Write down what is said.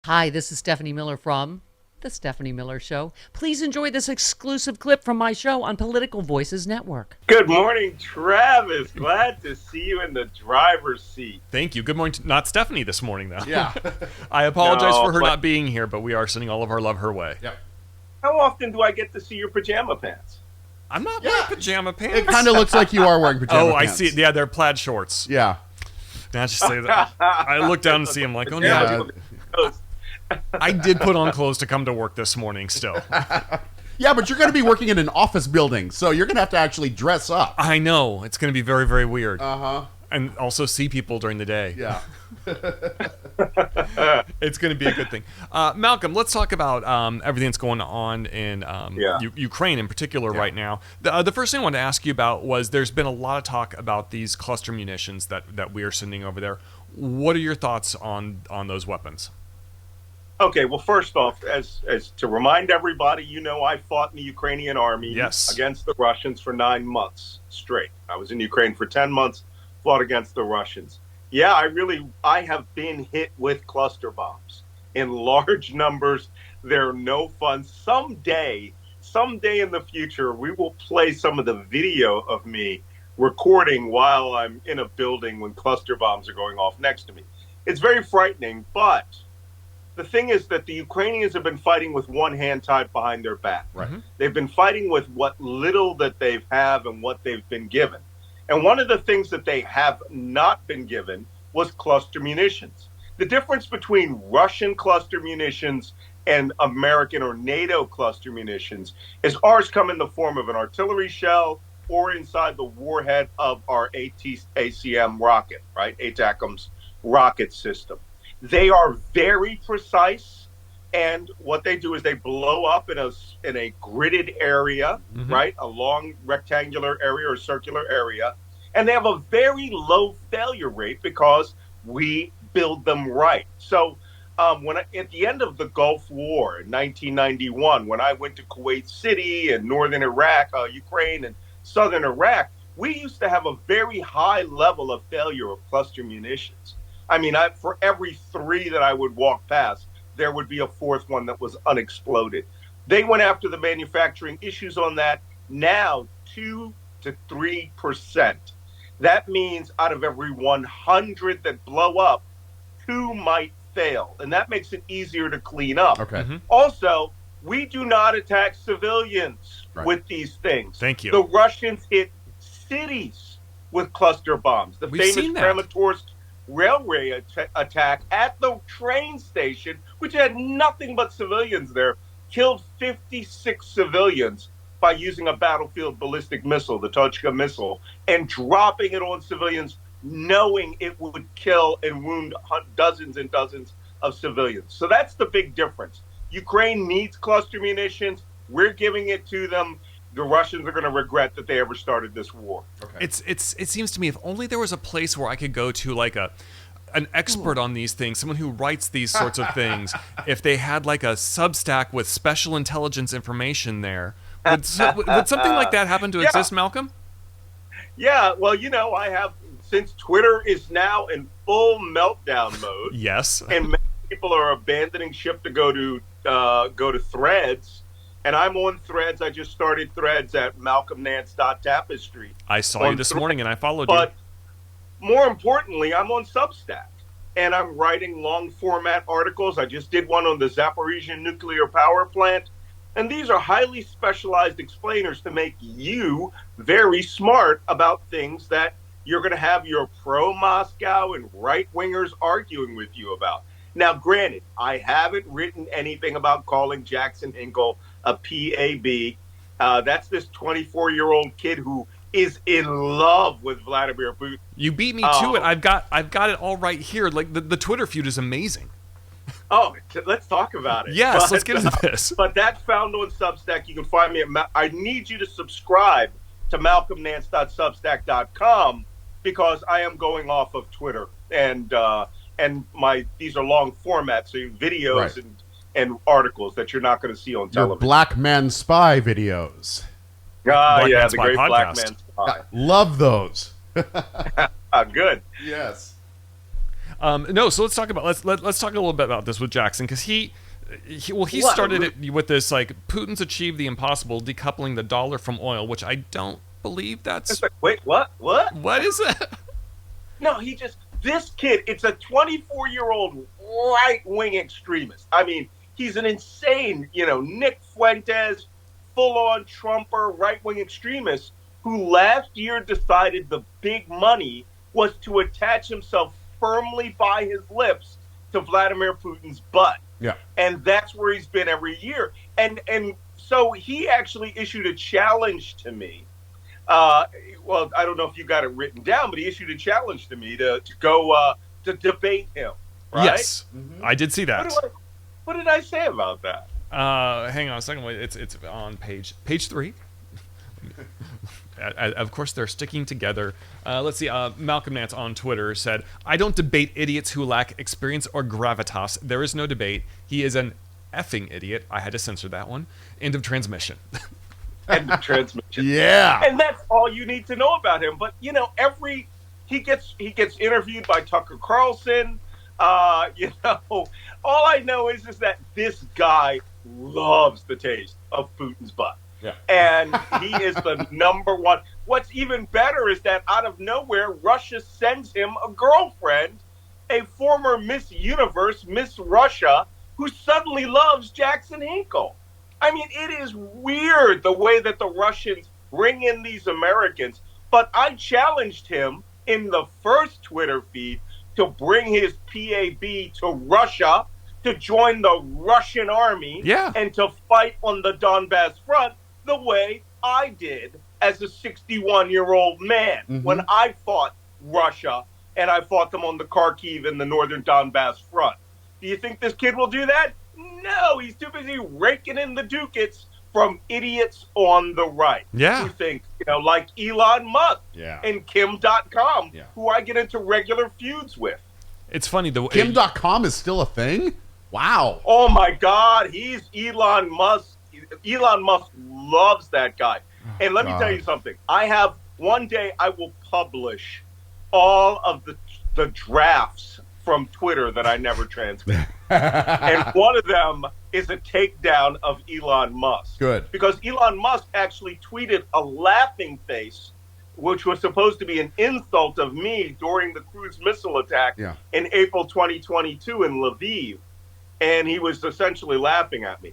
Hi, this is Stephanie Miller from The Stephanie Miller Show. Please enjoy this exclusive clip from my show on Political Voices Network. Good morning, Travis. Glad to see you in the driver's seat. Thank you. Good morning. Not Stephanie this morning, though. Yeah. I apologize for her not being here, but we are sending all of our love her way. Yep. How often do I get to see your pajama pants? I'm not wearing pajama pants. It kind of looks like you are wearing pajama pants. I see. Yeah, they're plaid shorts. Yeah. Now just say that. I look down and see them like, oh, no. Yeah. I did put on clothes to come to work this morning still. Yeah, but you're going to be working in an office building, so you're going to have to actually dress up. I know. It's going to be very, very weird. Uh-huh. And also see people during the day. Yeah. It's going to be a good thing. Malcolm, let's talk about everything that's going on in Ukraine in particular right now. The first thing I wanted to ask you about was there's been a lot of talk about these cluster munitions that we are sending over there. What are your thoughts on those weapons? Okay, well, first off, as to remind everybody, I fought in the Ukrainian army against the Russians for 9 months straight. I was in Ukraine for 10 months, fought against the Russians. Yeah, I have been hit with cluster bombs in large numbers. They're no fun. Someday in the future, we will play some of the video of me recording while I'm in a building when cluster bombs are going off next to me. It's very frightening, but the thing is that the Ukrainians have been fighting with one hand tied behind their back. Right. They've been fighting with what little that they have and what they've been given. And one of the things that they have not been given was cluster munitions. The difference between Russian cluster munitions and American or NATO cluster munitions is ours come in the form of an artillery shell or inside the warhead of our ATACM rocket, right? ATACMS rocket system. They are very precise, and what they do is they blow up in a gridded area, right? A long rectangular area or circular area, and they have a very low failure rate because we build them right. So at the end of the Gulf War in 1991, when I went to Kuwait City and northern Iraq, Ukraine and southern Iraq, we used to have a very high level of failure of cluster munitions. I mean, for every 3 that I would walk past, there would be a 4th one that was unexploded. They went after the manufacturing issues on that. Now, 2 to 3%. That means out of every 100 that blow up, 2 might fail. And that makes it easier to clean up. Okay. Also, we do not attack civilians with these things. Thank you. The Russians hit cities with cluster bombs. The famous Kramatorsk railway attack at the train station, which had nothing but civilians there, killed 56 civilians by using a battlefield ballistic missile, the Tochka missile, and dropping it on civilians, knowing it would kill and wound dozens and dozens of civilians. So that's the big difference. Ukraine needs cluster munitions. We're giving it to them. The Russians are going to regret that they ever started this war. Okay. It seems to me if only there was a place where I could go to like an expert on these things, someone who writes these sorts of things, if they had like a Substack with special intelligence information there, would something like that happen to exist, Malcolm? Yeah, well, I have, since Twitter is now in full meltdown mode. Yes. And many people are abandoning ship to go to Threads. And I'm on Threads. I just started Threads at malcolmnance.tapestry. I saw you this morning and I followed you. But more importantly, I'm on Substack. And I'm writing long format articles. I just did one on the Zaporizhian nuclear power plant. And these are highly specialized explainers to make you very smart about things that you're going to have your pro-Moscow and right-wingers arguing with you about. Now, granted, I haven't written anything about calling Jackson Hinkle a PAB. That's this 24-year-old kid who is in love with Vladimir Putin. You beat me to it. I've got it all right here. Like the Twitter feud is amazing. Oh, let's talk about it. Yes, let's get into this. But that's found on Substack. You can find me at I need you to subscribe to malcolmnance.substack.com because I am going off of Twitter and these are long formats, so videos and articles that you're not going to see on television. Your Black Man Spy videos. Yeah, the great Black Man Spy. Love those. Good. Yes. No, so let's talk about let's talk a little bit about this with Jackson, because he started it with this, like, Putin's achieved the impossible, decoupling the dollar from oil, which I don't believe that's. It's like, wait, what? What is that? No, this kid, it's a 24-year-old right-wing extremist. I mean, he's an insane, Nick Fuentes, full-on Trumper, right-wing extremist who last year decided the big money was to attach himself firmly by his lips to Vladimir Putin's butt. Yeah. And that's where he's been every year. And so he actually issued a challenge to me. Well, I don't know if you got it written down, but he issued a challenge to me to go to debate him. Right? Yes, I did see that. What did I say about that? Hang on a second. Wait, it's on page 3. Of course, they're sticking together. Let's see. Malcolm Nance on Twitter said, "I don't debate idiots who lack experience or gravitas. There is no debate. He is an effing idiot." I had to censor that one. End of transmission. End of transmission. Yeah. And that's all you need to know about him. But he gets interviewed by Tucker Carlson. All I know is that this guy loves the taste of Putin's butt. Yeah. And he is the number one. What's even better is that out of nowhere, Russia sends him a girlfriend, a former Miss Universe, Miss Russia, who suddenly loves Jackson Hinkle. I mean, it is weird the way that the Russians bring in these Americans. But I challenged him in the first Twitter feed to bring his PAB to Russia, to join the Russian army, and to fight on the Donbass front the way I did as a 61-year-old man when I fought Russia, and I fought them on the Kharkiv and the northern Donbass front. Do you think this kid will do that? No, he's too busy raking in the ducats from idiots on the right. Yeah. Who think, like Elon Musk and Kim.com, who I get into regular feuds with. It's funny. Kim.com is still a thing? Wow. Oh, my God. He's Elon Musk. Elon Musk loves that guy. And let me tell you something. One day I will publish all of the drafts from Twitter that I never transmitted. And one of them is a takedown of Elon Musk. Good. Because Elon Musk actually tweeted a laughing face, which was supposed to be an insult of me during the cruise missile attack in April 2022 in Lviv. And he was essentially laughing at me.